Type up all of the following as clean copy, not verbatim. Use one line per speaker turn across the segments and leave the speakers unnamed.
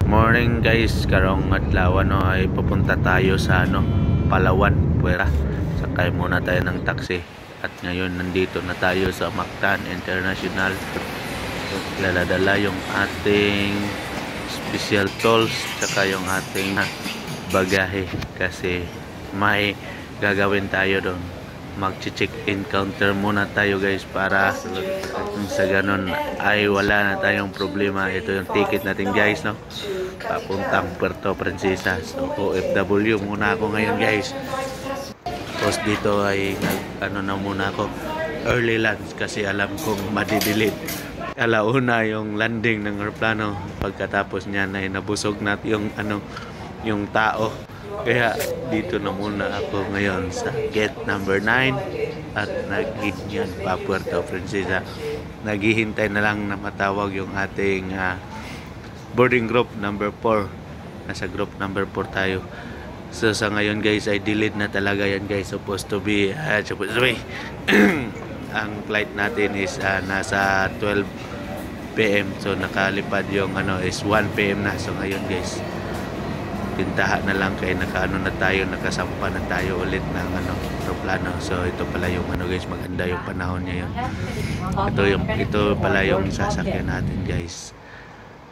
Morning guys, karong adlaw ay pupunta tayo sa Palawan, Puera. Sakay muna tayo ng taxi at ngayon nandito na tayo sa Mactan International. So, dala yung ating special tools tsaka yung ating bagahe kasi may gagawin tayo doon. Mag-check in counter muna tayo guys para sa ganun ay wala na tayong problema. Ito yung ticket natin guys, no, papuntang Puerto Princesa. So OFW muna ako ngayon guys. Tapos dito ay na muna ako early lunch kasi alam kong madidilit. Alauna yung landing ng aeroplano, pagkatapos niyan ay nabusog na yung tao. Kaya dito na muna ako ngayon sa gate number 9 at nag-gate pa Puerto Princesa. Naghihintay na lang na matawag yung ating boarding group number 4. Nasa group number 4 tayo. So sa ngayon guys ay delayed na talaga yan guys. Supposed to be ang flight natin is nasa 12 PM. So nakalipad yung is 1 PM na. So ngayon guys, pintahan na lang kay nakasampa na tayo ulit ng aeroplano. So ito pala yung guys, maganda yung panahon ngayon. Ito pala yung sasakyan natin guys,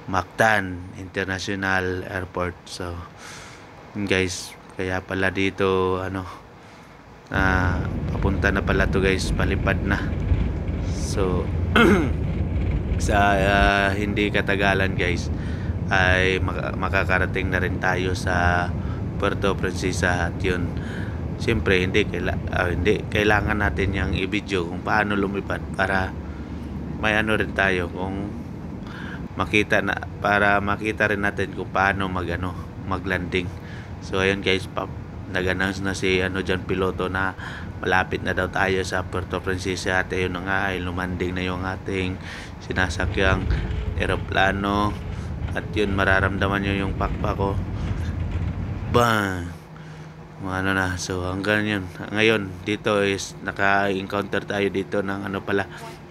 Mactan International Airport. So guys, kaya pala dito papunta na pala to guys, palipad na. So sa hindi katagalan guys ay makakarating na rin tayo sa Puerto Princesa. At yun, siyempre hindi kailangan natin yung i-video kung paano lumipad para may rin tayo kung para makita rin natin kung paano maglanding. So ayun guys, nag-announce na si dyan piloto na malapit na daw tayo sa Puerto Princesa. At ayun na nga, ay lumanding na yung ating sinasakyang eroplano. At yun, mararamdaman nyo yung pakpak ko. Bang! Na. So hanggang yun. Ngayon, dito is naka-encounter tayo dito ng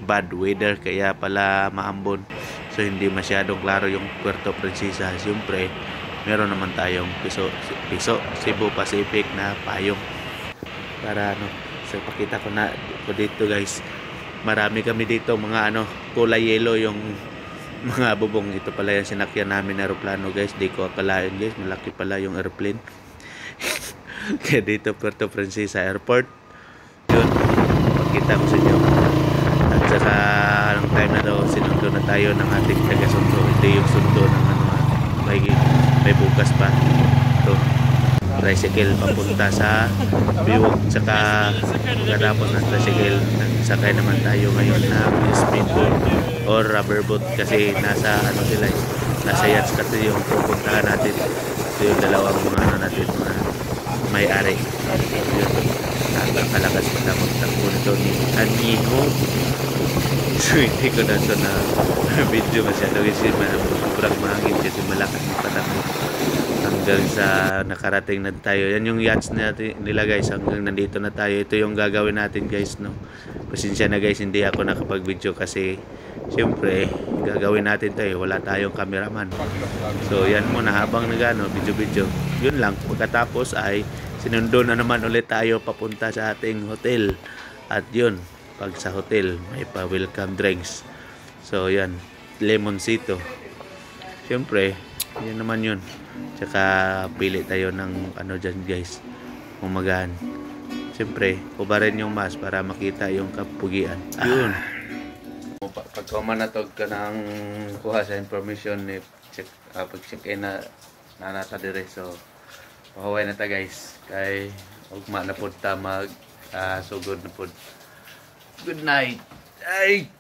bad weather. Kaya pala maambon. So hindi masyadong klaro yung Puerto Princesa. Siyempre, meron naman tayong piso Cebu Pacific na payong. Para so pakita ko na dito guys. Marami kami dito mga kulay yellow yung mga bubong. Ito pala yung sinakyan namin na aeroplano guys. Di ko akalain guys, malaki pala yung airplane. Kaya dito Puerto Princesa Airport. Yun, pakita ko sa inyo. At saka anong time na daw sinundo na tayo ng ating taga-sundo. Hindi yung sundo ng may bukas pa. Ito, tricycle papunta sa Biwok. Saka pagkatapos ng tricycle, nagsakay naman tayo ngayon na speedboat or rubber boat kasi nasa nasa yachts kasi yung pupuntahan natin. Ito yung dalawang mga natin, mga may-ari. Napakalakas patakot-takbo nito ni Aniho. So hindi ko na ito na video masyado kasi sobrang mahangin kasi malakas yung patakot. Hanggang sa nakarating na tayo. Yan yung yachts nila guys. Hanggang nandito na tayo. Ito yung gagawin natin guys, no. Pasensya na guys, hindi ako nakapag-video kasi siyempre gagawin natin tayo. Wala tayong cameraman. So yan muna habang video. Yun lang. Pagkatapos ay sinundo na naman ulit tayo papunta sa ating hotel. At yun, pag sa hotel may pa-welcome drinks. So yan, lemoncito. Siyempre, yun naman yun. Tsaka pili tayo ng dyan guys, umagaan. Siyempre, kubarin yung mask para makita yung kapugian. Yun. Pagka manatog ka ng kuha sa information ni pag-check-in na nata dire. So, mahaway na ta guys. Kay ugma na pod ta sugod na pod. Good night. Ay!